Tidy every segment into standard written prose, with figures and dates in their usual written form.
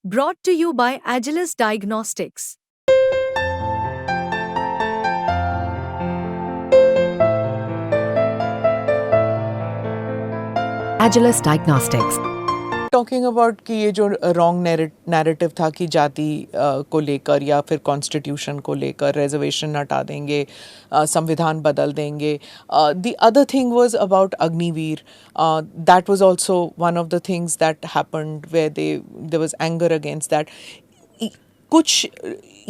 Brought to you by Agilus Diagnostics. Agilus Diagnostics. Talking about कि ये जो wrong narrative था कि जाति को लेकर या फिर कॉन्स्टिट्यूशन को लेकर रिजर्वेशन हटा देंगे, संविधान बदल देंगे. The other thing was about Agniveer. That was also one of the things that happened where there was anger against that. कुछ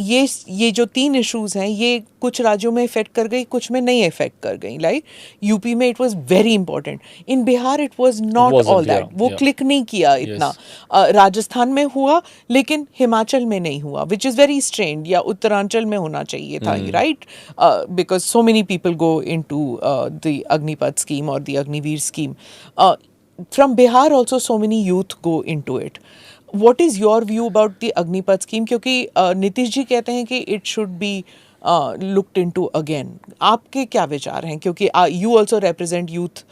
ये जो तीन इश्यूज हैं ये कुछ राज्यों में इफेक्ट कर गई, कुछ में नहीं इफेक्ट कर गई. लाइक यूपी में it was very important, in Bihar it was not all that. वो क्लिक नहीं किया इतना. राजस्थान में हुआ लेकिन हिमाचल में नहीं हुआ, विच इज़ वेरी स्ट्रेंड. या उत्तरांचल में होना चाहिए था, right, because so many people go into the Agnipath scheme और the Agniveer scheme. From Bihar also so many youth go into it. What is your view about the Agnipath scheme? क्योंकि नीतीश जी कहते हैं कि it should be looked into again. आपके क्या विचार हैं? क्योंकि you also represent youth.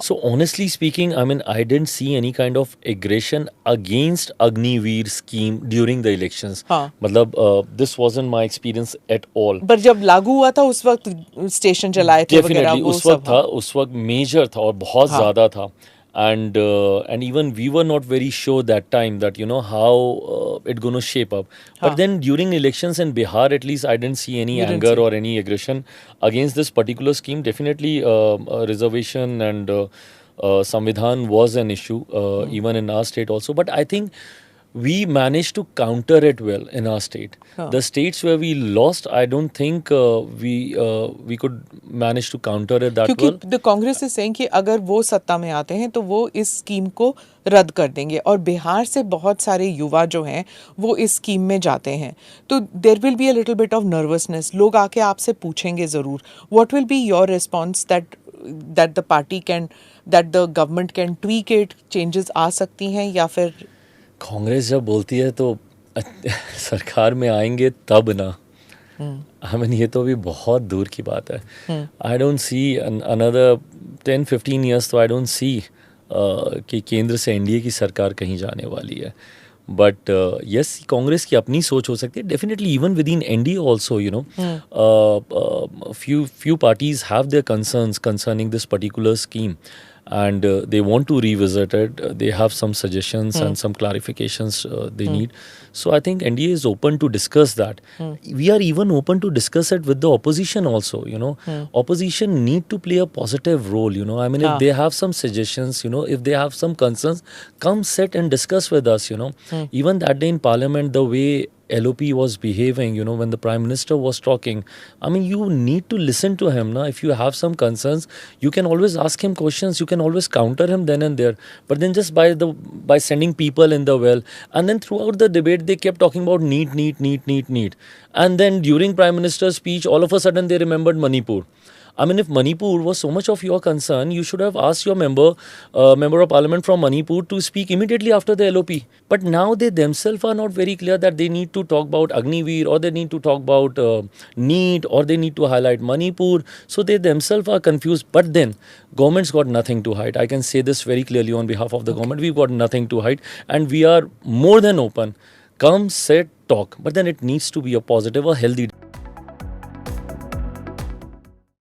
So honestly speaking, I mean, I didn't see any kind of aggression against Agniveer scheme during the elections. मतलब this wasn't my experience at all. पर जब लागू हुआ था उस वक्त स्टेशन चलाए थे वगैरह, Definitely वो उस वक्त सब था, उस वक्त मेजर था और बहुत ज़्यादा था. And even we were not very sure that time that how it gonna shape up. But then during elections in Bihar, at least I didn't see any anger or any aggression against this particular scheme. Definitely reservation and Samvidhan was an issue even in our state also. But I think we managed to counter it well in our state. The states where we lost, I don't think we could manage to counter it that क्योंकि well. The Congress is saying कि अगर वो सत्ता में आते हैं तो वो इस स्कीम को रद्द कर देंगे. और बिहार से बहुत सारे युवा जो हैं वो इस स्कीम में जाते हैं. तो there will be a little bit of nervousness. लोग आके आपसे पूछेंगे ज़रूर, what will be your response that the party can, that the government can tweak it, changes आ सकती हैं या फिर कांग्रेस जब बोलती है तो सरकार में आएंगे तब ना. आई मीन ये तो अभी बहुत दूर की बात है. I don't see another 10-15 years, तो आई डोंट सी कि केंद्र से एनडीए की सरकार कहीं जाने वाली है. बट यस, कांग्रेस की अपनी सोच हो सकती है. Definitely even with in NDA also few parties have their concerns concerning this particular scheme, and they want to revisit it. They have some suggestions and some clarifications they need. So I think NDA is open to discuss that. We are even open to discuss it with the opposition also. Opposition need to play a positive role. I mean, if they have some suggestions, if they have some concerns, come sit and discuss with us. Even that day in Parliament, the way LOP was behaving, when the Prime Minister was talking, I mean, you need to listen to him. Now, if you have some concerns, you can always ask him questions. You can always counter him then and there. But then just by sending people in the well, and then throughout the debate, they kept talking about need. And then during Prime Minister's speech, all of a sudden they remembered Manipur. I mean, if Manipur was so much of your concern, you should have asked your member of parliament from Manipur to speak immediately after the LOP. But now they themselves are not very clear that they need to talk about Agniveer, or they need to talk about NEET, or they need to highlight Manipur. So they themselves are confused. But then government's got nothing to hide. I can say this very clearly on behalf of the government. We've got nothing to hide, and we are more than open. Come, sit, talk. But then it needs to be a positive, a healthy